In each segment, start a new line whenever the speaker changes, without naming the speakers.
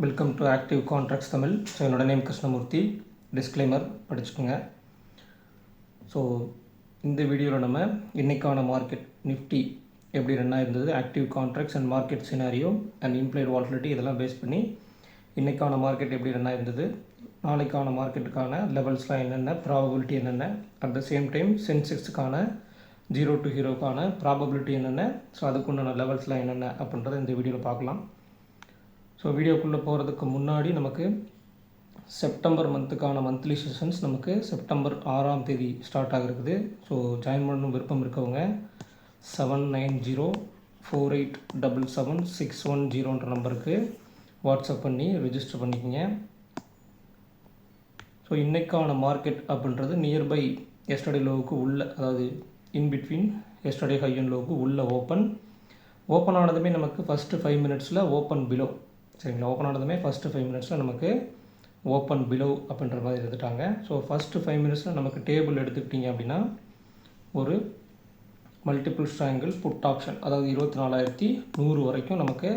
Welcome to active contracts Tamil. So என்னோட name Krishnamurthy. Disclaimer படிச்சுக்கோங்க. ஸோ இந்த வீடியோவில் நம்ம இன்றைக்கான மார்க்கெட் நிஃப்டி எப்படி ரன் ஆகிருந்தது, active contracts and market scenario and implied volatility இதெல்லாம் பேஸ் பண்ணி இன்றைக்கான மார்க்கெட் எப்படி ரன் ஆகிருந்தது, நாளைக்கான மார்க்கெட்டுக்கான லெவல்ஸ்லாம் என்னென்ன, ப்ராபபிலிட்டி என்னென்ன, அட் த சேம் டைம் சென்செக்ஸுக்கான 0 to ஹீரோக்கான ப்ராபபிலிட்டி என்னென்ன, ஸோ அதுக்குண்டான லெவல்ஸ்லாம் என்னென்ன அப்படின்றத இந்த வீடியோவில் பார்க்கலாம். ஸோ வீடியோக்குள்ளே போகிறதுக்கு முன்னாடி நமக்கு செப்டம்பர் மந்த்துக்கான மந்த்லி செஷன்ஸ் நமக்கு செப்டம்பர் 6ஆம் தேதி ஸ்டார்ட் ஆகிருக்குது. ஸோ ஜாயின் பண்ணணும் விருப்பம் இருக்கவங்க 7904877610 நம்பருக்கு வாட்ஸ்அப் பண்ணி ரிஜிஸ்டர் பண்ணிக்கோங்க. ஸோ இன்றைக்கான மார்க்கெட் அப்படின்றது நியர்பை எஸ்டர்டே லோவுக்கு உள்ள, அதாவது இன்பிட்வீன் எஸ்டர்டே ஹை அண்ட் லோவுக்கு உள்ள ஓப்பன் ஆனதுமே நமக்கு ஃபஸ்ட்டு 5 மினிட்ஸில் ஓப்பன் பிலோ, சரிங்களா. ஓப்பன் ஆனதுமே ஃபஸ்ட்டு 5 மினிட்ஸில் நமக்கு ஓப்பன் பிலோ அப்படின்ற மாதிரி இருந்துட்டாங்க. ஸோ ஃபஸ்ட்டு 5 மினிட்ஸில் நமக்கு டேபிள் எடுத்துக்கிட்டிங்க அப்படின்னா ஒரு மல்டிபிள் ஸ்ட்ராங்கிள் புட் ஆப்ஷன், அதாவது 24,100 வரைக்கும் நமக்கு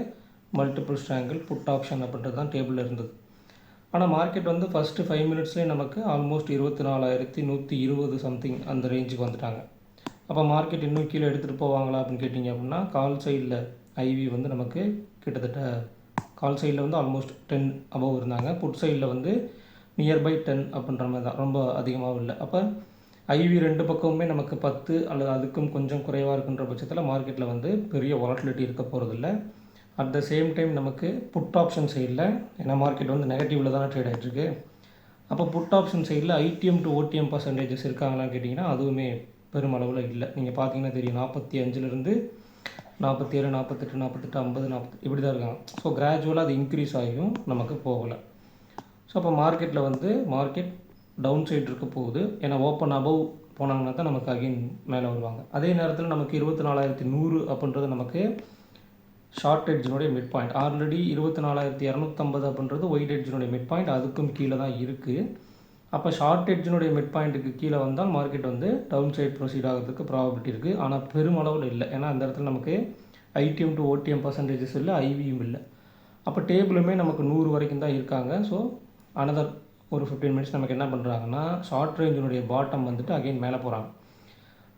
மல்டிபிள் ஸ்ட்ராங்கிள் புட் ஆப்ஷன் அப்படின்றது தான் டேபிளில் இருந்தது. ஆனால் மார்க்கெட் வந்து ஃபஸ்ட்டு 5 மினிட்ஸ்லேயே நமக்கு ஆல்மோஸ்ட் 24,120 சம்திங் அந்த ரேஞ்சுக்கு வந்துட்டாங்க. அப்போ மார்க்கெட் இன்னும் கீழே எடுத்துகிட்டு போவாங்களா அப்படின்னு கேட்டிங்க அப்படின்னா, கால் சைடில் ஐவி வந்து நமக்கு கிட்டத்தட்ட கால் சைடில் வந்து ஆல்மோஸ்ட் 10 அபவ் இருந்தாங்க. புட் சைடில் வந்து நியர்பை 10 அப்படின்ற மாதிரி தான், ரொம்ப அதிகமாகவும் இல்லை. அப்போ ஐவி ரெண்டு பக்கமுமே நமக்கு 10 அல்லது அதுக்கும் கொஞ்சம் குறைவாக இருக்குன்ற பட்சத்தில் மார்க்கெட்டில் வந்து பெரிய வாலட்டிலிட்டி இருக்க போகிறதில்ல. அட் த சேம் டைம் நமக்கு புட் ஆப்ஷன் சைடில், ஏன்னா மார்க்கெட் வந்து நெகட்டிவில் தானே ட்ரேட் ஆகிட்டுருக்கு, அப்போ புட் ஆப்ஷன் சைடில் ஐடிஎம் டு ஓடிஎம் பர்சன்டேஜஸ் இருக்காங்களான்னு கேட்டிங்கன்னா அதுவுமே பெருமளவில் இல்லை. நீங்கள் பார்த்தீங்கன்னா தெரியும், 45லேருந்து 47, 48, 48, 50, 40 இப்படி தான் இருக்காங்க. ஸோ கிராஜுவலாக அது இன்க்ரீஸ் ஆகியும் நமக்கு போகலை. ஸோ அப்போ மார்க்கெட்டில் வந்து மார்க்கெட் டவுன் சைடு இருக்க போகுது. ஏன்னா ஓப்பன் அபவ் போனாங்கன்னா தான் நமக்கு அகைன் மேலே வருவாங்க. அதே நேரத்தில் நமக்கு 24,100 அப்படின்றது நமக்கு ஷார்ட் எட்ஜினுடைய மிட் பாயிண்ட். ஆல்ரெடி 24,250 அப்படின்றது ஒயிட் எட்ஜினுடைய மிட் பாயிண்ட், அதுக்கும் கீழே தான் இருக்குது. அப்போ ஷார்ட் எட்ஜினுடைய மிட் பாயிண்ட்டுக்கு கீழே வந்தால் மார்க்கெட் வந்து டவுன் சைட் ப்ரொசீட் ஆகிறதுக்கு ப்ராபபிலிட்டி இருக்குது. ஆனால் பெருமளவில் இல்லை. ஏன்னா அந்த இடத்துல நமக்கு ஐடிஎம் டு ஓடிஎம் பர்சன்டேஜஸ் இல்லை, ஐவியும் இல்லை. அப்போ டேபிளுமே நமக்கு 100 வரைக்கும் தான் இருக்காங்க. ஸோ அனதர் ஒரு 15 மினிட்ஸ் நமக்கு என்ன பண்ணுறாங்கன்னா, ஷார்ட் ரேஞ்சினுடைய பாட்டம் வந்துட்டு அகைன் மேலே போகிறாங்க.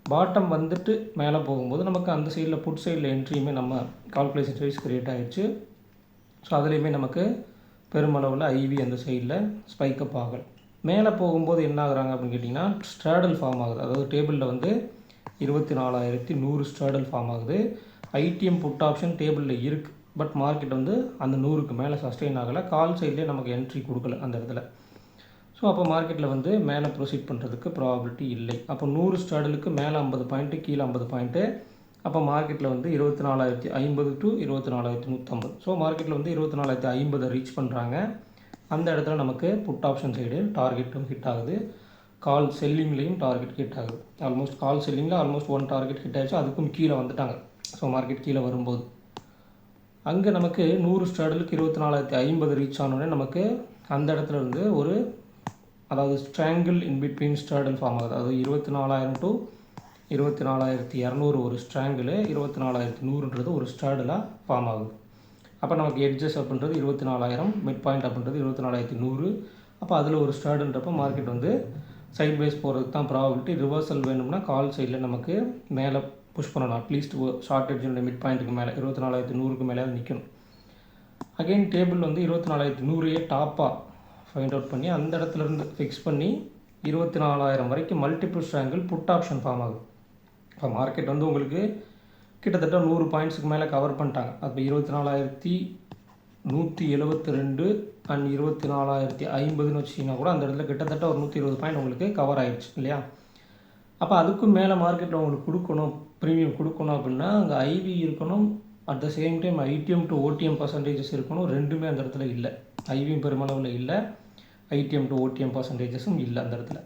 பாட்டம் வந்துட்டு மேலே போகும்போது நமக்கு அந்த சைடில் புட் சைடில் என்ட்ரியுமே நம்ம கால்குலேஷன் வைஸ் கிரியேட் ஆகிடுச்சு. ஸோ அதுலேயுமே நமக்கு பெருமளவில் ஐவி அந்த சைடில் ஸ்பைக்கப் ஆகலை. மேலே போகும்போது என்ன ஆகுறாங்க அப்படின்னு கேட்டிங்கன்னா, ஸ்ட்ராடல் ஃபார்ம் ஆகுது. அதாவது டேபிளில் வந்து 24,100 ஸ்ட்ராடல் ஃபார்ம் ஆகுது. ஐடிஎம் புட் ஆப்ஷன் டேபிளில் இருக்குது, பட் மார்க்கெட் வந்து அந்த 100க்கு மேலே சஸ்டெயின் ஆகலை. கால் சைட்லேயே நமக்கு என்ட்ரி கொடுக்கல அந்த இடத்துல. ஸோ அப்போ மார்க்கெட்டில் வந்து மேலே ப்ரொசீட் பண்ணுறதுக்கு ப்ராபபிலிட்டி இல்லை. அப்போ 100 ஸ்ட்ராடலுக்கு மேலே 50 பாயிண்ட்டு, கீழே 50 பாயிண்ட்டு. அப்போ மார்க்கெட்டில் வந்து 24,050 to 24,150. ஸோ மார்க்கெட்டில் வந்து 24,050 ரீச் பண்ணுறாங்க. அந்த இடத்துல நமக்கு புட் ஆப்ஷன் சைடு டார்கெட்டும் ஹிட் ஆகுது, கால் செல்லிங்லேயும் டார்கெட் ஹிட் ஆகுது. ஆல்மோஸ்ட் கால் செல்லிங்கில் ஆல்மோஸ்ட் 1 டார்கெட் ஹிட் ஆகிடுச்சு, அதுக்கும் கீழே வந்துட்டாங்க. ஸோ மார்க்கெட் கீழே வரும்போது அங்கே நமக்கு 100 ஸ்ட்ராடலுக்கு 24,050 ரீச் ஆனோடனே நமக்கு அந்த இடத்துல இருந்து ஒரு, அதாவது ஸ்ட்ராங்கிள் இன்பிட்வீன் ஸ்ட்ராடல் ஃபார்ம் ஆகுது. அதாவது 24,000 to 24,200 ஒரு ஸ்ட்ராங்கிள், 24,100ன்றது ஒரு ஸ்ட்ராடலாக ஃபார்ம் ஆகுது. அப்போ நமக்கு எட்ஜஸ் அப்படின்றது 24,000, மிட் பாயிண்ட் அப்படின்றது 24,100. அப்போ அதில் ஒரு ஸ்ட்ராடுன்றப்போ மார்க்கெட் வந்து சைட் வைஸ் போகிறதுக்கு தான் ப்ராபபிலிட்டி. ரிவர்சல் வேணும்னா கால் சைடில் நமக்கு மேலே புஷ் பண்ணணும். அட்லீஸ்ட் ஷார்ட் எட்ஜினுடைய மிட் பாயிண்ட்டுக்கு மேலே 24,100க்கு மேலே நிற்கணும். அகெயின் டேபிள் வந்து 24,100 டாப்பாக ஃபைண்ட் அவுட் பண்ணி அந்த இடத்துலேருந்து ஃபிக்ஸ் பண்ணி 24,000 வரைக்கும் multiple strangle put option form ஆகுது. இப்போ மார்க்கெட் வந்து உங்களுக்கு கிட்டத்தட்ட 100 பாயிண்ட்ஸுக்கு மேலே கவர் பண்ணிட்டாங்க. அப்போ 24,172 அண்ட் 24,050ன்னு வச்சிங்கன்னா கூட அந்த இடத்துல கிட்டத்தட்ட ஒரு 120 பாயிண்ட் உங்களுக்கு கவர் ஆகிடுச்சு இல்லையா. அப்போ அதுக்கும் மேலே மார்க்கெட்டில் உங்களுக்கு கொடுக்கணும், ப்ரீமியம் கொடுக்கணும் அப்படின்னா அங்கே ஐவி இருக்கணும், at the same time IDM to OTM percentages இருக்கணும். ரெண்டுமே அந்த இடத்துல இல்லை. ஐவியும் பெருமளவில் இல்லை, ஐடிஎம் டு ஓடிஎம் பர்சன்டேஜஸும் இல்லை அந்த இடத்துல.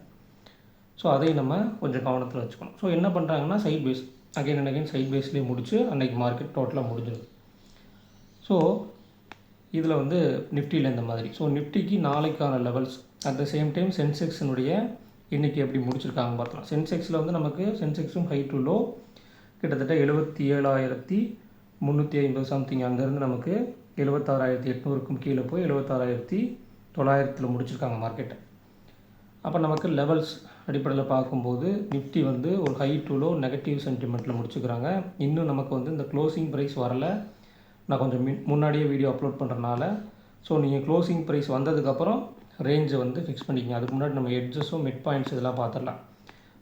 ஸோ அதை நம்ம கொஞ்சம் கவனத்தில் வச்சுக்கணும். ஸோ என்ன பண்ணுறாங்கன்னா, sideways again and again சைட் பேஸ்லேயே முடிச்சு அன்றைக்கி மார்க்கெட் டோட்டலாக முடிஞ்சிடுது. ஸோ இதில் வந்து நிஃப்டியில் இந்த மாதிரி. ஸோ நிஃப்டிக்கு நாளைக்கான levels, at the same time சென்செக்ஸினுடைய இன்றைக்கி எப்படி முடிச்சிருக்காங்க பார்க்கலாம். சென்செக்ஸில் வந்து நமக்கு சென்செக்ஸும் ஹை டு லோ கிட்டத்தட்ட 77,350 சம்திங், அங்கேருந்து நமக்கு 76,800க்கும் கீழே போய் 76,900 முடிச்சிருக்காங்க மார்க்கெட்டை. அப்போ நமக்கு லெவல்ஸ் அடிப்படையில் பார்க்கும்போது நிஃப்டி வந்து ஒரு ஹை டு லோ நெகட்டிவ் சென்டிமெண்ட்டில் முடிச்சுக்கிறாங்க. இன்னும் நமக்கு வந்து இந்த க்ளோசிங் ப்ரைஸ் வரலை. நான் கொஞ்சம் முன்னாடியே வீடியோ அப்லோட் பண்ணுறனால ஸோ நீங்கள் க்ளோசிங் ப்ரைஸ் வந்ததுக்கப்புறம் ரேஞ்சை வந்து ஃபிக்ஸ் பண்ணிக்கங்க. அதுக்கு முன்னாடி நம்ம எட்ஜஸும் மிட் பாயிண்ட்ஸ் இதெல்லாம் பார்த்துடலாம்.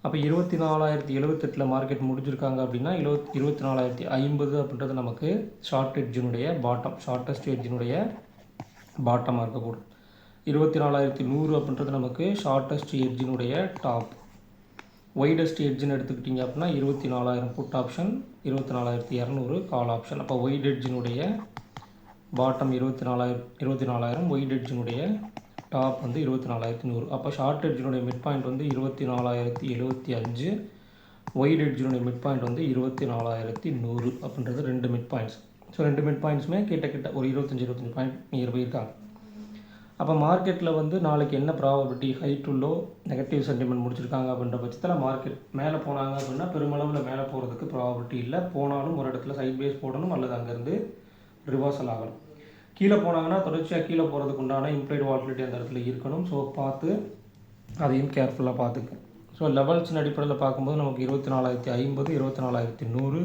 அப்போ 24,078 மார்க்கெட் முடிஞ்சிருக்காங்க அப்படின்னா 24,050 அப்படின்றது நமக்கு ஷார்ட் எட்ஜினுடைய பாட்டம், ஷார்ட்டஸ்ட் எட்ஜினுடைய பாட்டமாக இருக்கக்கூடும். 24,100 அப்படின்றது நமக்கு ஷார்ட்டஸ்ட் எட்ஜினுடைய டாப். வைடஸ்ட் எட்ஜின்னு எடுத்துக்கிட்டிங்க அப்படின்னா 24,000 புட் ஆப்ஷன், 24,200 கால் ஆப்ஷன். அப்போ வைட் எட்ஜினுடைய பாட்டம் 24,000, வைட் எட்ஜினுடைய டாப் வந்து 24,100. அப்போ ஷார்ட் எட்ஜினுடைய மிட் பாயிண்ட் வந்து 24,075, வைட் எட்ஜினுடைய மிட் பாயிண்ட் வந்து 24,100 அப்படின்றது 2 மிட் பாயிண்ட்ஸ். ஸோ 2 மிட் பாயிண்ட்ஸுமே கிட்ட ஒரு 25 பாயிண்ட் நியர்பை இருக்காங்க. அப்போ மார்க்கெட்டில் வந்து நாளைக்கு என்ன probability, high to low negative sentiment முடிச்சிருக்காங்க அப்படின்ற பட்சத்தில் மார்க்கெட் மேலே போனாங்க அப்படின்னா பெருமளவில் மேலே போகிறதுக்கு ப்ராபபிலிட்டி இல்லை. போனாலும் ஒரு இடத்துல சைட் பேஸ் போடணும் அல்லது அங்கேருந்து ரிவர்சல் ஆகணும். கீழே போனாங்கன்னா தொடர்ச்சியாக கீழே போகிறதுக்கு உண்டான இம்ப்ளைட் வாலிடிட்டி அந்த இடத்துல இருக்கணும். ஸோ பார்த்து அதையும் கேர்ஃபுல்லாக பார்த்துக்க. ஸோ லெவல்ஸ் அடிப்படையில் பார்க்கும்போது நமக்கு 24,050, 24,100.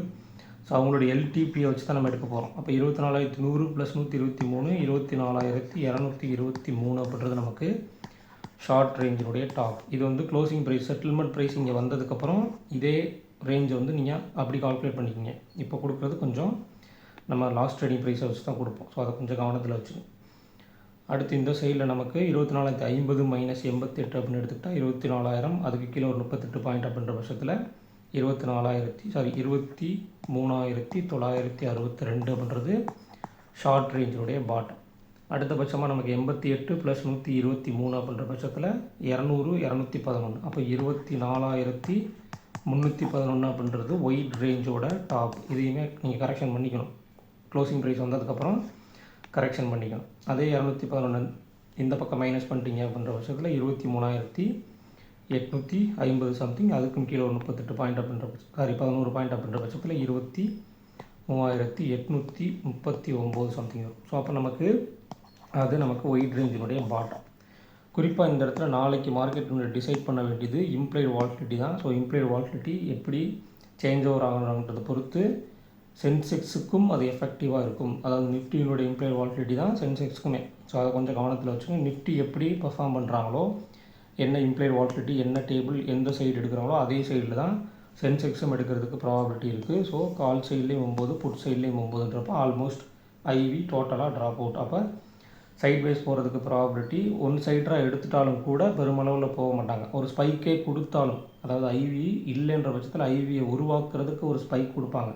ஸோ அவங்களுடைய எல்டிபியை வச்சு தான் நம்ம எடுக்க போகிறோம். அப்போ 24,100 + 123 24,223 அப்படின்றது நமக்கு ஷார்ட் ரேஞ்சினுடைய டாப். இது வந்து க்ளோசிங் ப்ரைஸ், செட்டில்மெண்ட் ப்ரைஸ் இங்கே வந்ததுக்கப்புறம் இதே ரேஞ்சை வந்து நீங்கள் அப்படி கால்குலேட் பண்ணிக்கிங்க. இப்போ கொடுக்குறது கொஞ்சம் நம்ம லாஸ்ட் ட்ரேடிங் ப்ரைஸை வச்சு தான் கொடுப்போம். ஸோ அதை கொஞ்சம் கவனத்தில் வச்சுக்கோங்க. அடுத்து இந்த சைடில் நமக்கு 24,050 - 88 அப்படின்னு எடுத்துக்கிட்டால் 24,000, அதுக்கு கீழே ஒரு 38 பாயிண்ட் அப்படின்ற பட்சத்தில் 23,962 அப்படின்றது ஷார்ட் ரேஞ்சினுடைய பாட்டம். அடுத்தபட்சமாக நமக்கு 88 + 123 அப்படின்ற பட்சத்தில் 200, 211. அப்போ 24,311 அப்படின்றது ஒயிட் ரேஞ்சோட டாப். இதையுமே நீங்கள் கரெக்ஷன் பண்ணிக்கணும். க்ளோசிங் ப்ரைஸ் வந்ததுக்கப்புறம் கரெக்ஷன் பண்ணிக்கணும். அதே 211 இந்த பக்கம் மைனஸ் பண்ணிட்டீங்க அப்படின்ற பட்சத்தில் 23,850 சம்திங், அதுக்கும் கீழே ஒரு 38 பாயிண்ட் அப்படின்ற 11 பாயிண்ட் அப்படின்ற பட்சத்தில் 23,839 சம்திங் வரும். ஸோ அப்போ நமக்கு ஒயிட் ரேஞ்சினுடைய பாட்டம். குறிப்பாக இந்த இடத்துல நாளைக்கு மார்க்கெட் டிசைட் பண்ண வேண்டியது இம்ப்ளைட் வாலிடிட்டி தான். ஸோ இம்ப்ளைட் வாலிடிட்டி எப்படி சேஞ்ச் ஓவர் ஆகணுன்றதை பொறுத்து சென்செக்ஸுக்கும் அது எஃபெக்டிவாக இருக்கும். அதாவது நிஃப்டியினுடைய இம்ப்ளைட் வாலிடிட்டி தான் சென்செக்ஸுக்குமே. ஸோ அதை கொஞ்சம் கவனத்தில் வச்சுக்கோங்க. நிஃப்டி எப்படி பர்ஃபார்ம் பண்ணுறாங்களோ, என்ன இம்ப்ளைட் வாலிடிட்டி, என்ன டேபிள் எந்த சைடு எடுக்கிறாங்களோ அதே சைடில் தான் சென்செக்ஸும் எடுக்கிறதுக்கு ப்ராபபிலிட்டி இருக்குது. ஸோ கால் சைட்லேயும் 9, புட் சைட்லேயும் 9ன்றப்போ ஆல்மோஸ்ட் ஐவி டோட்டலாக ட்ராப் அவுட். அப்போ சைட் வைஸ் போகிறதுக்கு ப்ராபபிலிட்டி ஒன் சைடாக எடுத்துட்டாலும் கூட பெருமளவில் போக மாட்டாங்க. ஒரு ஸ்பைக்கே கொடுத்தாலும், அதாவது ஐவி இல்லைன்ற பட்சத்தில் ஐவியை உருவாக்குறதுக்கு ஒரு ஸ்பைக் கொடுப்பாங்க.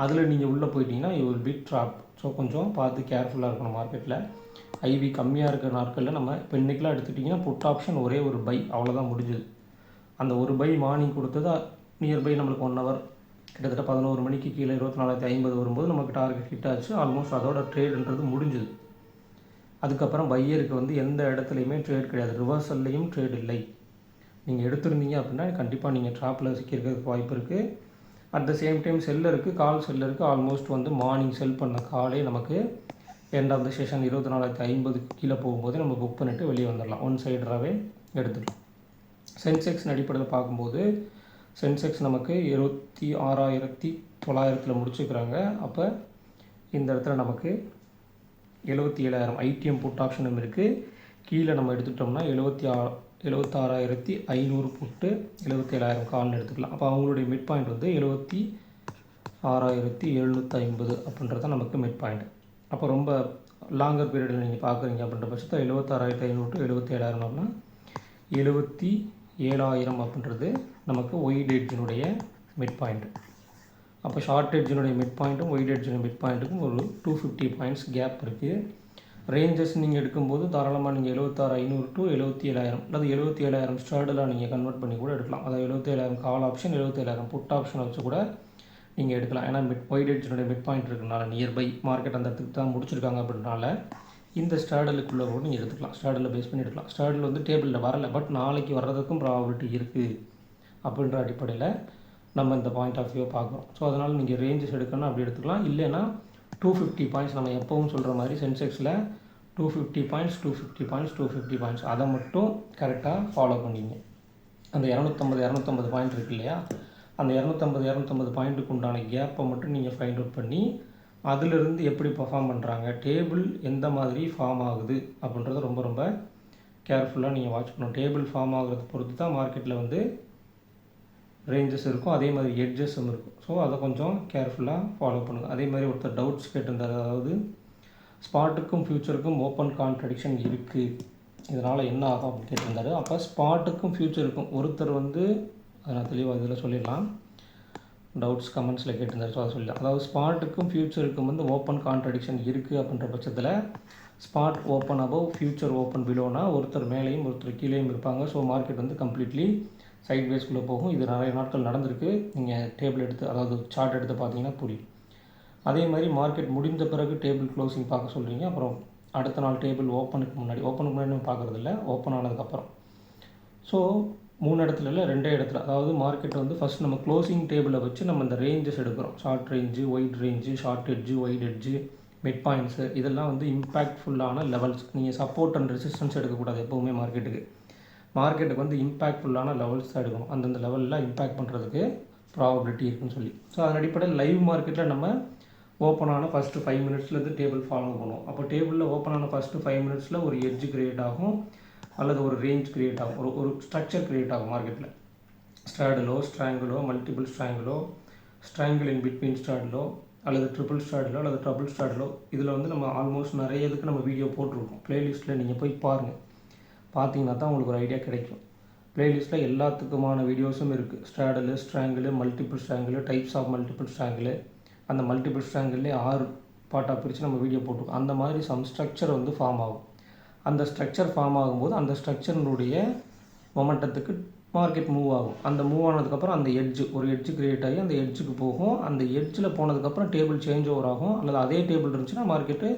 அதில் நீங்கள் உள்ளே போயிட்டீங்கன்னா you will be drop. So கொஞ்சம் பார்த்து கேர்ஃபுல்லாக இருக்கணும். மார்க்கெட்டில் ஐவி கம்மியாக இருக்கிற நாட்களில் நம்ம இப்போ இன்றைக்கெலாம் எடுத்துட்டிங்கன்னா புட் ஆப்ஷன் ஒரே ஒரு பை, அவ்வளோதான் முடிஞ்சுது. அந்த ஒரு பை மார்னிங் கொடுத்தது நியர்பை நம்மளுக்கு 1 ஹவர் கிட்டத்தட்ட 11 மணிக்கு கீழே 24,050 வரும்போது நமக்கு டார்கெட் ஹிட் ஆச்சு. ஆல்மோஸ்ட் அதோட ட்ரேடுன்றது முடிஞ்சுது. அதுக்கப்புறம் பையருக்கு வந்து எந்த இடத்துலையுமே ட்ரேட் கிடையாது, ரிவர்சல்லையும் ட்ரேட் இல்லை. நீங்கள் எடுத்துருந்தீங்க அப்படின்னா கண்டிப்பாக நீங்கள் ட்ராப்பில் சிக்கிறதுக்கு வாய்ப்பு இருக்குது. At the same time call செல்லருக்கு ஆல்மோஸ்ட் வந்து மார்னிங் செல் பண்ண காலே நமக்கு எண்ட் ஆஃப் த செஷன் 24,050 கீழே போகும்போது நம்ம புக் பண்ணிவிட்டு வெளியே வந்துடலாம். ஒன் சைடராகவே எடுத்துக்கலாம். சென்செக்ஸ் அடிப்படையில் பார்க்கும்போது சென்செக்ஸ் நமக்கு 26,900 முடிச்சுக்கிறாங்க. அப்போ இந்த இடத்துல நமக்கு 77,000 ஐடிஎம் புட் ஆப்ஷனும் இருக்குது. கீழே நம்ம எடுத்துட்டோம்னா 76,500 புட்டு, 77,000 கால்னு எடுத்துக்கலாம். அப்போ அவங்களுடைய மிட் பாயிண்ட் வந்து 76,750 அப்படின்றத நமக்கு மிட் பாயிண்ட். அப்போ ரொம்ப லாங்கர் பீரியடில் நீங்கள் பார்க்குறீங்க அப்படின்ற பட்சத்தில் 76,500 to 77,000 77,000 அப்படின்றது நமக்கு ஒயிட் எட்ஜினுடைய மிட் பாயிண்ட். அப்போ ஷார்ட் எட்ஜினுடைய மிட் பாயிண்ட்டும் ஒயிட் எட்ஜினுடைய மிட் பாயிண்ட்டுக்கும் ஒரு 250 பாயிண்ட்ஸ் கேப் இருக்குது. ரேஞ்சஸ் நீங்கள் எடுக்கும்போது தாராளமாக நீங்கள் 76,500 to 77,000 அல்லது 77,000 ஸ்டார்டில் நீங்கள் கன்வெர்ட் பண்ணி கூட எடுக்கலாம். அதாவது 77,000 கால் ஆப்ஷன், 77,000 புட் ஆப்ஷன் வச்சு கூட நீங்கள் எடுக்கலாம். ஏன்னா ஒயிட் எட்ஜினுடைய மிட் பாயிண்ட் இருக்கிறனால நியர்பை மார்க்கெட் அந்த இடத்துக்கு தான் முடிச்சிருக்காங்க அப்படின்றனால இந்த ஸ்டார்டலுக்குள்ளே கூட நீங்கள் எடுத்துக்கலாம். ஸ்டார்டலில் பேஸ் பண்ணி எடுக்கலாம். ஸ்டார்டல் வந்து டேபிளில் வரலை, பட் நாளைக்கு வர்றதுக்கும் ப்ராபபிலிட்டி இருக்குது அப்படின்ற அடிப்படையில் நம்ம இந்த பாயிண்ட் ஆஃப் வியூ பார்க்குறோம். ஸோ அதனால் நீங்கள் ரேஞ்சஸ் எடுக்கணும்னா அப்படி எடுத்துக்கலாம். இல்லைன்னா 250 பாயிண்ட்ஸ் நம்ம எப்பவும் சொல்கிற மாதிரி சென்செக்ஸில் 250 பாயிண்ட்ஸ் 250 பாயிண்ட்ஸ் 250 பாயிண்ட்ஸ் அதை மட்டும் கரெக்டாக ஃபாலோ பண்ணிங்க. அந்த 250 பாயிண்ட் இருக்கு இல்லையா, அந்த 250 பாயிண்ட்டுக்கு உண்டான கேப்பை மட்டும் நீங்கள் ஃபைண்ட் அவுட் பண்ணி அதிலிருந்து எப்படி பர்ஃபார்ம் பண்ணுறாங்க, டேபிள் எந்த மாதிரி ஃபார்ம் ஆகுது அப்படின்றத ரொம்ப ரொம்ப கேர்ஃபுல்லாக நீங்கள் வாட்ச் பண்ணணும். டேபிள் ஃபார்ம் ஆகுறத பொறுத்து தான் மார்க்கெட்டில் வந்து ரேஞ்சஸ் இருக்கும், அதே மாதிரி எட்ஜஸும் இருக்கும். ஸோ அதை கொஞ்சம் கேர்ஃபுல்லாக ஃபாலோ பண்ணுங்கள். அதே மாதிரி ஒருத்தர் டவுட்ஸ் கேட்டிருந்தார், அதாவது ஸ்பாட்டுக்கும் ஃப்யூச்சருக்கும் ஓப்பன் கான்ட்ரடிக்ஷன் இருக்குது, இதனால் என்ன ஆகும் அப்படின்னு கேட்டிருந்தாரு. அப்போ ஸ்பாட்டுக்கும் ஃப்யூச்சருக்கும் ஒருத்தர் வந்து அதை நான் தெளிவாக இதில் சொல்லிடலாம், டவுட்ஸ் கமெண்ட்ஸில் கேட்டிருந்தார். ஸோ அதை சொல்லலாம். அதாவது ஸ்பாட்டுக்கும் ஃப்யூச்சருக்கும் வந்து ஓப்பன் கான்ட்ரடிக்ஷன் இருக்குது அப்படின்ற பட்சத்தில் spot open above future open பிலோனா ஒருத்தர் மேலேயும் ஒருத்தர் கீழேயும் இருப்பாங்க. ஸோ மார்க்கெட் வந்து கம்ப்ளீட்லி சைட் வேஸ்க்குள்ளே போகும். இது நிறைய நாட்கள் நடந்திருக்கு. நீங்கள் டேபிள் எடுத்து, அதாவது சார்ட் எடுத்து பார்த்தீங்கன்னா புரியும். அதே மாதிரி மார்க்கெட் முடிந்த பிறகு டேபிள் க்ளோசிங் பார்க்க சொல்கிறீங்க, அப்புறம் அடுத்த நாள் டேபிள் ஓப்பனுக்கு முன்னாடி நம்ம பார்க்குறது இல்லை, ஓப்பன் ஆனதுக்கப்புறம். ஸோ 3 இடத்துல இல்லை 2 இடத்துல, அதாவது மார்க்கெட் வந்து ஃபஸ்ட் நம்ம க்ளோசிங் டேபிளை வச்சு நம்ம இந்த ரேஞ்சஸ் எடுக்கிறோம். Short range, white range, short edge, white edge, mid points, இதெல்லாம் வந்து இம்பேக்ட்ஃபுல்லான லெவல்ஸ். நீங்கள் சப்போர்ட் அண்ட் ரெசிஸ்டன்ஸ் எடுக்கக்கூடாது எப்போவுமே. மார்க்கெட்டுக்கு வந்து இம்பேக்ட்ஃபுல்லான லெவல்ஸ் தான் எடுக்கணும். அந்தந்த லெவலில் இம்பேக்ட் பண்ணுறதுக்கு ப்ராபபிலிட்டி இருக்குன்னு சொல்லி. ஸோ அதன் அடிப்படையில் லைவ் மார்க்கெட்டில் நம்ம ஓப்பனான ஃபஸ்ட்டு 5 மினிட்ஸ்லேருந்து டேபிள் ஃபாலோ பண்ணுவோம். அப்போ டேபிளில் ஓப்பனான ஃபஸ்ட்டு 5 மினிட்ஸில் ஒரு எட்ஜ் கிரியேட் ஆகும், அல்லது ஒரு ரேஞ்ச் கிரியேட் ஆகும், ஒரு ஸ்ட்ரக்சர் கிரியேட் ஆகும் மார்க்கெட்டில். ஸ்ட்ராடலோ, ஸ்ட்ராங்கிளோ, மல்டிபிள் ஸ்ட்ராங்கிளோ, ஸ்ட்ராங்கிள் இன் பிட்வீன் ஸ்ட்ராடலோ, அல்லது ட்ரிபிள் ஸ்ட்ராடலோ, அல்லது ட்ரபிள் ஸ்ட்ராடலோ. இதில் வந்து நம்ம ஆல்மோஸ்ட் நிறைய இதுக்கு நம்ம வீடியோ போட்டிருக்கோம். ப்ளேலிஸ்ட்டில் நீங்கள் போய் பாருங்கள், பார்த்தீங்கன்னா தான் உங்களுக்கு ஒரு ஐடியா கிடைக்கும். ப்ளேலிஸ்ட்டில் எல்லாத்துக்குமான வீடியோஸும் இருக்குது. Straddle, strangle, multiple strangle, types of multiple strangle, அந்த மல்டிபிள் ஸ்ட்ராங்கிள்லேயே 6 பார்ட்டாக பிரித்து நம்ம வீடியோ போட்டிருக்கோம். அந்த மாதிரி சம் ஸ்ட்ரக்சர் வந்து ஃபார்ம் ஆகும். அந்த ஸ்ட்ரக்சர் ஃபார்ம் ஆகும்போது அந்த ஸ்ட்ரக்சரினுடைய மொமெண்டத்துக்கு மார்க்கெட் மூவ் ஆகும். அந்த மூவ் ஆனதுக்கப்புறம் அந்த ஒரு எட்ஜு கிரியேட் ஆகி அந்த எட்ஜுக்கு போகும். அந்த எட்ஜில் போனதுக்கப்புறம் டேபிள் சேஞ்ச் ஓவர் ஆகும், அல்லது அதே டேபிள் இருந்துச்சுன்னா மார்க்கெட்டு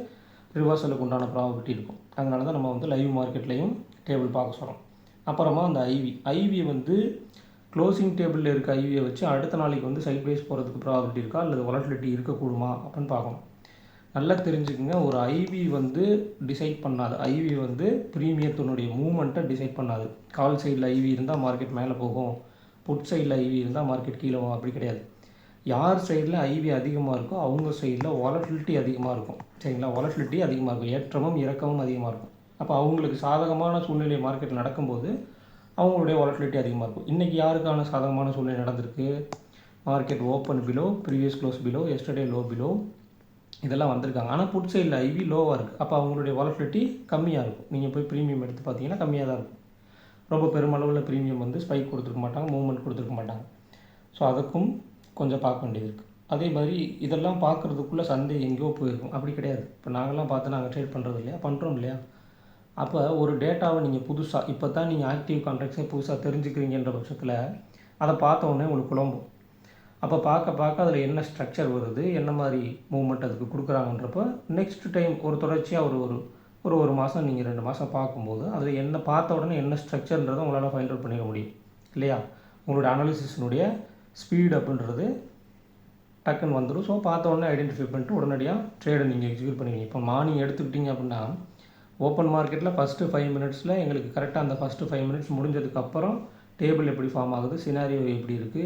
ரிவர்சலுக்கு உண்டான ப்ராபபிலிட்டி இருக்கும். அதனால தான் நம்ம வந்து லைவ் மார்க்கெட்லேயும் டேபிள் பார்க்க சொல்கிறோம். அப்புறமா அந்த ஐவி வந்து க்ளோசிங் டேபிளில் இருக்க ஐவியை வச்சு அடுத்த நாளைக்கு வந்து சைட் வைஸ் போகிறதுக்கு ப்ராபபிலிட்டி இருக்கா, அல்லது வாலட்டிலிட்டி இருக்கக்கூடுமா அப்படின்னு பார்க்கணும். நல்லா தெரிஞ்சுக்கங்க, ஒரு ஐவி வந்து டிசைட் பண்ணாது. ஐவி வந்து ப்ரீமியத்தினுடைய மூவ்மெண்ட்டை டிசைட் பண்ணாது. கால் சைடில் ஐவி இருந்தால் மார்க்கெட் மேலே போகும், புட் சைடில் ஐவி இருந்தால் மார்க்கெட் கீழே போகும், அப்படி கிடையாது. யார் சைடில் ஐவி அதிகமாக இருக்கோ அவங்க சைடில் வாலட்டிலிட்டி அதிகமாக இருக்கும். சரிங்களா, வாலட்டிலிட்டி அதிகமாக இருக்கும், ஏற்றமும் இறக்கமும் அதிகமாக இருக்கும். அப்போ அவங்களுக்கு சாதகமான சூழ்நிலை மார்க்கெட்டில் நடக்கும்போது அவங்களுடைய வாலட்டிலிட்டி அதிகமாக இருக்கும். இன்றைக்கி யாருக்கான சாதகமான சூழ்நிலை நடந்திருக்கு? Market open below, previous close below, yesterday low below, இதெல்லாம் வந்திருக்காங்க. ஆனால் புட் சைடில் ஐவி லோவாக இருக்குது. அப்போ அவங்களுடைய வாலட்டிலிட்டி கம்மியாக இருக்கும். நீங்கள் போய் ப்ரீமியம் எடுத்து பார்த்தீங்கன்னா கம்மியாக தான் இருக்கும். ரொம்ப பெருமளவில் ப்ரீமியம் வந்து ஸ்பைக் கொடுத்துருக்க மாட்டாங்க, மூவ்மெண்ட் கொடுத்துருக்க மாட்டாங்க. ஸோ அதுக்கும் கொஞ்சம் பார்க்க வேண்டியது இருக்குது. அதே மாதிரி இதெல்லாம் பார்க்குறதுக்குள்ளே சந்தை எங்கேயோ போயிருக்கும், அப்படி கிடையாது. இப்போ நாங்கள்லாம் பார்த்து நாங்கள் ட்ரேட் பண்ணுறது இல்லையா, பண்ணுறோம் இல்லையா. அப்போ ஒரு டேட்டாவை நீங்கள் புதுசாக இப்போ தான் நீங்கள் ஆக்டிவ் கான்ட்ராக்ட்ஸை புதுசாக தெரிஞ்சுக்கிறீங்கன்ற பட்சத்தில் அதை பார்த்த உடனே உங்களுக்கு குழம்பும். அப்போ பார்க்க அதில் என்ன ஸ்ட்ரக்சர் வருது, என்ன மாதிரி மூவ்மெண்ட் அதுக்கு கொடுக்குறாங்கன்றப்போ நெக்ஸ்ட் டைம் ஒரு தொடர்ச்சியாக ஒரு மாதம் நீங்கள் 2 மாதம் பார்க்கும்போது அதில் என்ன பார்த்த உடனே என்ன ஸ்ட்ரக்சர்ன்றதை உங்களால் ஃபைண்ட் அவுட் பண்ணிக்க முடியும் இல்லையா. உங்களோட அனாலிசிஸினுடைய ஸ்பீடு அப்படின்றது டக்குன்னு வந்துடும். ஸோ பார்த்த உடனே ஐடென்டிஃபை பண்ணிட்டு உடனடியாக ட்ரேடை நீங்கள் எக்ஸிக்யூட் பண்ணுவீங்க. இப்போ மார்னிங் எடுத்துக்கிட்டிங்க அப்படின்னா ஓப்பன் மார்க்கெட்டில் ஃபஸ்ட்டு 5 மினிட்ஸில் எங்களுக்கு கரெக்டாக அந்த ஃபஸ்ட்டு 5 மினிட்ஸ் முடிஞ்சதுக்கப்புறம் டேபிள் எப்படி ஃபார்ம் ஆகுது, சினாரியோ எப்படி இருக்குது,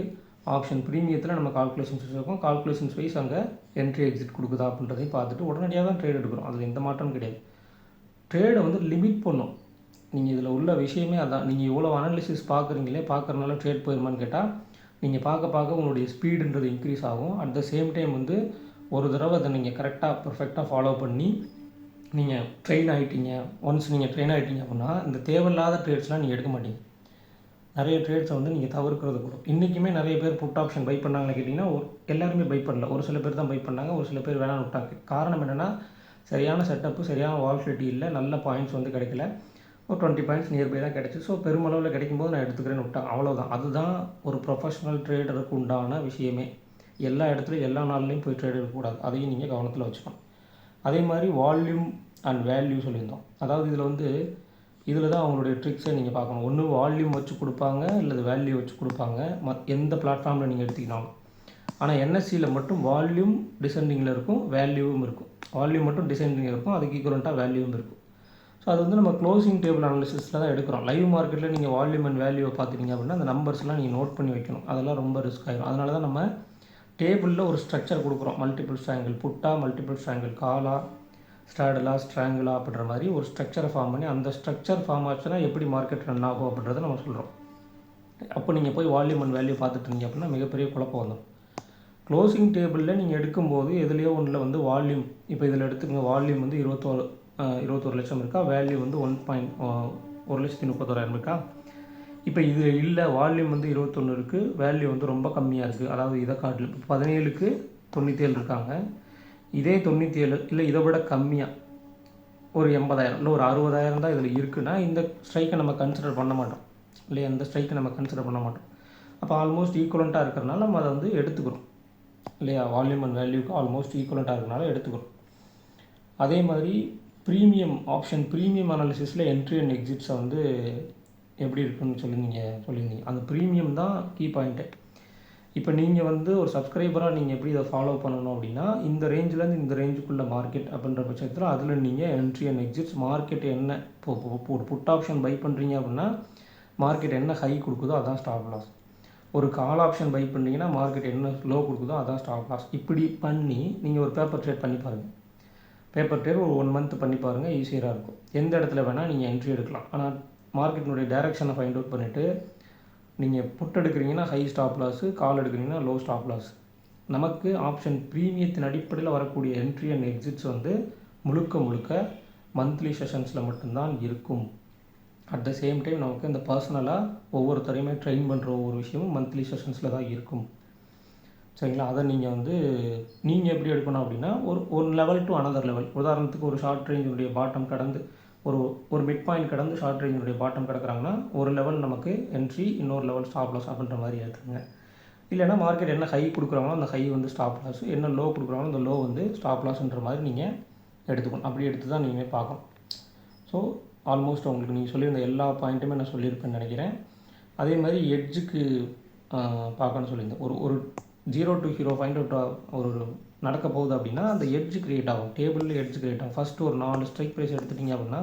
ஆப்ஷன் ப்ரீமியத்தில் நம்ம கால்குலேஷன்ஸ் வச்சுருக்கோம், கால்குலேஷன்ஸ் வைஸ் அங்கே என்ட்ரி எக்ஸிட் கொடுக்குதா அப்படின்றதையும் பார்த்துட்டு உடனடியாக தான் ட்ரேட் எடுக்கிறோம். அதில் எந்த மாற்றமும் கிடையாது. ட்ரேடை வந்து லிமிட் பண்ணும். நீங்கள் இதில் உள்ள விஷயமே அதான். நீங்கள் இவ்வளோ அனாலிசிஸ் பார்க்குறனால ட்ரேட் போயிருமான்னு கேட்டால் நீங்கள் பார்க்க உங்களுடைய ஸ்பீடுன்றது இன்க்ரீஸ் ஆகும். அட் த சேம் டைம் வந்து ஒரு தடவை அதை நீங்கள் கரெக்டாக பர்ஃபெக்டாக ஃபாலோ பண்ணி நீங்கள் ட்ரெயின் ஆகிட்டீங்க. ஒன்ஸ் நீங்கள் ட்ரெயின் ஆகிட்டீங்க அப்படின்னா இந்த தேவையில்லாத ட்ரேட்ஸ்லாம் நீங்கள் எடுக்க மாட்டீங்க. நிறைய ட்ரேட்ஸை வந்து நீங்கள் தவிர்க்கிறது கூட. இன்றைக்குமே நிறைய பேர் புட் ஆப்ஷன் பை பண்ணாங்கன்னு கேட்டிங்கன்னா எல்லாருமே பை பண்ணல. ஒரு சில பேர் தான் பை பண்ணாங்க, ஒரு சில பேர் வேணான்னு விட்டாங்க. காரணம் என்னென்னா சரியான செட்டப்பு, சரியான வாலட்டிலிட்டி இல்லை, நல்ல பாயிண்ட்ஸ் வந்து கிடைக்கல. ஒரு 20 பாயிண்ட்ஸ் நியர்பை தான் கிடச்சி. ஸோ பெருமளவில் கிடைக்கும்போது நான் எடுத்துக்கிறேன்னு விட்டேன், அவ்வளோதான். அதுதான் ஒரு ப்ரொஃபஷனல் ட்ரேடருக்கு உண்டான விஷயமே. எல்லா இடத்துலையும் எல்லா நாள்லேயும் போய் ட்ரேட் எடுக்கக்கூடாது. அதையும் நீங்கள் கவனத்தில் வச்சுக்கணும். அதே மாதிரி வால்யூம் அண்ட் வேல்யூ சொல்லியிருந்தோம். அதாவது இதில் தான் அவங்களுடைய ட்ரிக்ஸை நீங்கள் பார்க்கணும். ஒன்று வால்யூம் வச்சு கொடுப்பாங்க, இல்லை வேல்யூ வச்சு கொடுப்பாங்க. எந்த பிளாட்ஃபார்மில் நீங்கள் எடுத்துக்கினாலும் ஆனால் என்எஸ்சியில் மட்டும் வால்யூம் டிசெண்டிங்கில் இருக்கும், வேல்யூவும் இருக்கும். வால்யூம் மட்டும் டிசெண்டிங்கில் இருக்கும், அதுக்கு ஈக்குவலண்ட்டாக வேல்யூவும் இருக்கும். ஸோ அது வந்து நம்ம க்ளோசிங் டேபிள் அனாலிசிஸில் தான் எடுக்கிறோம். லைவ் மார்க்கெட்டில் நீங்கள் வால்யூம் அண்ட் வேல்யூவை பார்த்துட்டீங்க அப்படின்னா அந்த நம்பர்ஸ்லாம் நீங்கள் நோட் பண்ணி வைக்கணும். அதெல்லாம் ரொம்ப ரிஸ்க் ஆகிடும். அதனால தான் நம்ம டேபிளில் ஒரு ஸ்ட்ரக்சர் கொடுக்குறோம். மல்டிபிள் ஸ்ட்ராங்கிள் புட்டா, மல்டிபிள் ஸ்ட்ராங்கிள் காலா, ஸ்ட்ராடலா, ஸ்ட்ராங்கிளா அப்படின்ற மாதிரி ஒரு ஸ்ட்ரக்சரை ஃபார்ம் பண்ணி அந்த ஸ்ட்ரக்சர் ஃபார்ம் ஆச்சுன்னா எப்படி மார்க்கெட் ரன் ஆகும் அப்படின்றத நம்ம சொல்கிறோம். அப்போ நீங்கள் போய் வால்யூம் அண்ட் வேல்யூ பார்த்துட்டு இருந்தீங்க அப்படின்னா மிகப்பெரிய குழப்பம் வந்துடும். க்ளோசிங் டேபிளில் நீங்கள் எடுக்கும்போது எதுலேயோ ஒன்றில் வந்து வால்யூம், இப்போ இதில் எடுத்துக்கங்க, வால்யூம் வந்து 21 லட்சம் இருக்கா, வேல்யூ வந்து 1,31,30,000 இருக்கா. இப்போ இது இல்லை, வால்யூம் வந்து 21 இருக்குது, வேல்யூ வந்து ரொம்ப கம்மியாக இருக்குது. அதாவது இதை காட்டில் 17க்கு 97 இருக்காங்க. இதே 97 இல்லை இதை விட கம்மியாக ஒரு 80,000 இல்லை ஒரு 60,000 தான் இதில் இருக்குன்னா இந்த ஸ்ட்ரைக்கை நம்ம கன்சிடர் பண்ண மாட்டோம் இல்லையா. அந்த ஸ்ட்ரைக்கை நம்ம கன்சிடர் பண்ண மாட்டோம். அப்போ ஆல்மோஸ்ட் ஈக்குவலண்ட்டாக இருக்கிறனால நம்ம அதை வந்து எடுத்துக்கிறோம் இல்லையா. வால்யூம் அண்ட் வேல்யூக்கு ஆல்மோஸ்ட் ஈக்குவலண்ட்டாக இருக்கிறனால எடுத்துக்கிறோம். அதே மாதிரி ப்ரீமியம் ஆப்ஷன், ப்ரீமியம் அனாலிசிஸில் என்ட்ரி அண்ட் எக்ஸிட்ஸை வந்து எப்படி இருக்குன்னு சொல்லியிருந்தீங்க. அந்த ப்ரீமியம் தான் கீ பாயிண்ட்டு. இப்போ நீங்கள் வந்து ஒரு சப்ஸ்கிரைபராக நீங்கள் எப்படி இதை ஃபாலோ பண்ணணும் அப்படின்னா, இந்த ரேஞ்சிலேருந்து இந்த ரேஞ்சுக்குள்ளே மார்க்கெட் அப்படின்ற பட்சத்தில் அதில் நீங்கள் என்ட்ரி அண்ட் எக்ஸிட்ஸ், மார்க்கெட் என்ன இப்போ ஒரு புட் ஆப்ஷன் பை பண்ணுறீங்க அப்படின்னா மார்க்கெட் என்ன ஹை கொடுக்குதோ அதான் ஸ்டாப் லாஸ். ஒரு கால் ஆப்ஷன் பை பண்ணுறீங்கன்னா மார்க்கெட் என்ன லோ கொடுக்குதோ அதான் ஸ்டாப் லாஸ். இப்படி பண்ணி நீங்கள் ஒரு பேப்பர் ட்ரேட் பண்ணி பாருங்கள். பேப்பர் ட்ரேட் ஒரு 1 மந்த் பண்ணி பாருங்கள், ஈஸியாக இருக்கும். எந்த இடத்துல வேணால் நீங்கள் என்ட்ரி எடுக்கலாம். ஆனால் மார்க்கெட்டினுடைய டைரெக்ஷனை ஃபைண்ட் அவுட் பண்ணிவிட்டு நீங்கள் புட் எடுக்கிறீங்கன்னா ஹை ஸ்டாப் லாஸு, கால் எடுக்கிறீங்கன்னா லோ ஸ்டாப் லாஸ். நமக்கு ஆப்ஷன் ப்ரீமியத்தின் அடிப்படையில் வரக்கூடிய என்ட்ரி அண்ட் எக்ஸிட்ஸ் வந்து முழுக்க மந்த்லி செஷன்ஸில் மட்டும்தான் இருக்கும். அட் த சேம் டைம் நமக்கு இந்த பர்சனலாக ஒவ்வொருத்தரையுமே ட்ரெயின் பண்ணுற ஒவ்வொரு விஷயமும் மந்த்லி செஷன்ஸில் தான் இருக்கும். சரிங்களா. அதை நீங்கள் எப்படி எடுக்கணும் அப்படின்னா ஒரு லெவல் டு அனதர் லெவல். உதாரணத்துக்கு ஒரு ஷார்ட் ரேஞ்சினுடைய பாட்டம் கடந்து ஒரு மிட் பாயிண்ட் கடந்து ஷார்ட் ரேஞ்சினுடைய பாட்டம் கிடக்குறாங்கன்னா ஒரு லெவல் நமக்கு என்ட்ரி, இன்னொரு லெவல் ஸ்டாப் லாஸ் அப்படின்ற மாதிரி எடுத்துக்கங்க. இல்லைனா மார்க்கெட் என்ன ஹை கொடுக்குறாங்களோ அந்த ஹை வந்து ஸ்டாப் லாஸ், என்ன லோ கொடுக்குறாங்களோ அந்த லோ வந்து ஸ்டாப் லாஸ்ன்ற மாதிரி நீங்கள் எடுத்துக்கணும். அப்படி எடுத்து தான் நீங்கள் பார்க்கணும். ஸோ ஆல்மோஸ்ட் உங்களுக்கு நீங்கள் சொல்லியிருந்த எல்லா பாயிண்ட்டுமே நான் சொல்லியிருப்பேன்னு நினைக்கிறேன். அதே மாதிரி எட்ஜுக்கு பார்க்கணும்னு சொல்லியிருந்தேன். ஒரு 0 to ஹீரோ ஃபைண்ட் அவுட் ஒரு நடக்க போகுது அப்படின்னா அந்த எட்ஜ் கிரியேட் ஆகும், டேபிளில் எட்ஜ் கிரியேட் ஆகும். ஃபஸ்ட்டு ஒரு 4 ஸ்ட்ரைக் ப்ரைஸ் எடுத்துட்டிங்க அப்படின்னா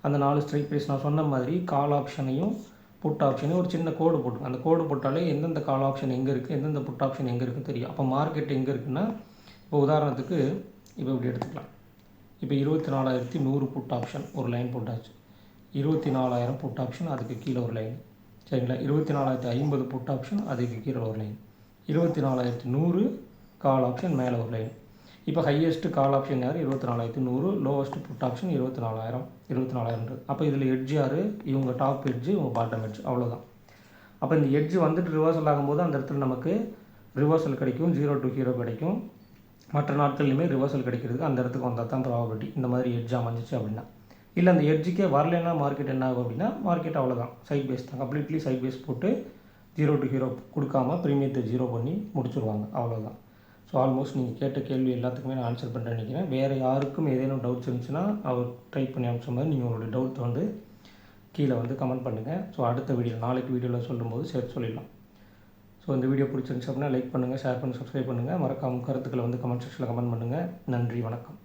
அந்த 4 ஸ்ட்ரைக் ப்ரைஸ் நான் சொன்ன மாதிரி கால் ஆப்ஷனையும் புட் ஆப்ஷனையும் ஒரு சின்ன கோடு போட்டுருங்க. அந்த கோடு போட்டாலே எந்தெந்த கால் ஆப்ஷன் எங்கே இருக்குது, எந்தெந்த புட் ஆப்ஷன் எங்கே இருக்குன்னு தெரியும். அப்போ மார்க்கெட் எங்கே இருக்குன்னா, இப்போ உதாரணத்துக்கு இப்போ இப்படி எடுத்துக்கலாம். இப்போ 24,100 புட் ஆப்ஷன் ஒரு லைன் போட்டாச்சு. 24,000 புட் ஆப்ஷன், அதுக்கு கீழே ஒரு லைன். சரிங்களா. 24,050 புட் ஆப்ஷன், அதுக்கு கீழே ஒரு லைன். 24,100 கால் ஆப்ஷன், மேலே ஒரு லைன். இப்போ ஹையஸ்ட்டு கால் ஆப்ஷன் யார்? 24,100. Lowest put option 24,000. அப்போ இதில் எட்ஜ் யார்? இவங்க டாப் எட்ஜு, இவங்க பாட்டம் எட்ஜ், அவ்வளோதான். அப்போ இந்த எட்ஜ் வந்துட்டு ரிவர்சல் ஆகும்போது அந்த இடத்துல நமக்கு ரிவர்சல் கிடைக்கும், 0 to ஹீரோ கிடைக்கும். மற்ற நாட்கள்லையுமே ரிவர்சல் கிடைக்கிறதுக்கு அந்த இடத்துக்கு வந்தால் தான் ப்ராபபிலிட்டி. இந்த மாதிரி எட்ஜ் அமைஞ்சிச்சு அப்படின்னா. இல்லை அந்த எட்ஜுக்கே வரலைன்னா மார்க்கெட் என்ன ஆகும் அப்படின்னா மார்க்கெட் அவ்வளோதான், சைட் பேஸ் தான், கம்ப்ளீட்லி சைட் பேஸ் போட்டு 0 to ஹீரோ கொடுக்காம ப்ரீமியத்தை 0 பண்ணி முடிச்சுருவாங்க, அவ்வளோதான். ஸோ ஆல்மோஸ்ட் நீங்கள் கேட்ட கேள்வி எல்லாத்துக்குமே நான் ஆன்சர் பண்ணுறேன்னு நினைக்கிறேன். வேறு யாருக்கும் ஏதேனும் டவுட்ஸ் இருந்துச்சுன்னா அவர் டைப் பண்ணி அனுப்பிச்ச மாதிரி நீங்கள் உங்களுடைய டவுட்டை வந்து கீழே வந்து கமெண்ட் பண்ணுங்கள். ஸோ அடுத்த நாளைக்கு வீடியோவில் சொல்லும்போது சேர்த்து சொல்லிடலாம். ஸோ இந்த வீடியோ பிடிச்சிருந்துச்சு அப்படின்னா லைக் பண்ணுங்கள், ஷேர் பண்ணி சப்ஸ்கிரைப் பண்ணுங்கள். மறக்காமல் கருத்துக்களை வந்து கமெண்ட் செக்ஷனில் கமெண்ட் பண்ணுங்கள். நன்றி, வணக்கம்.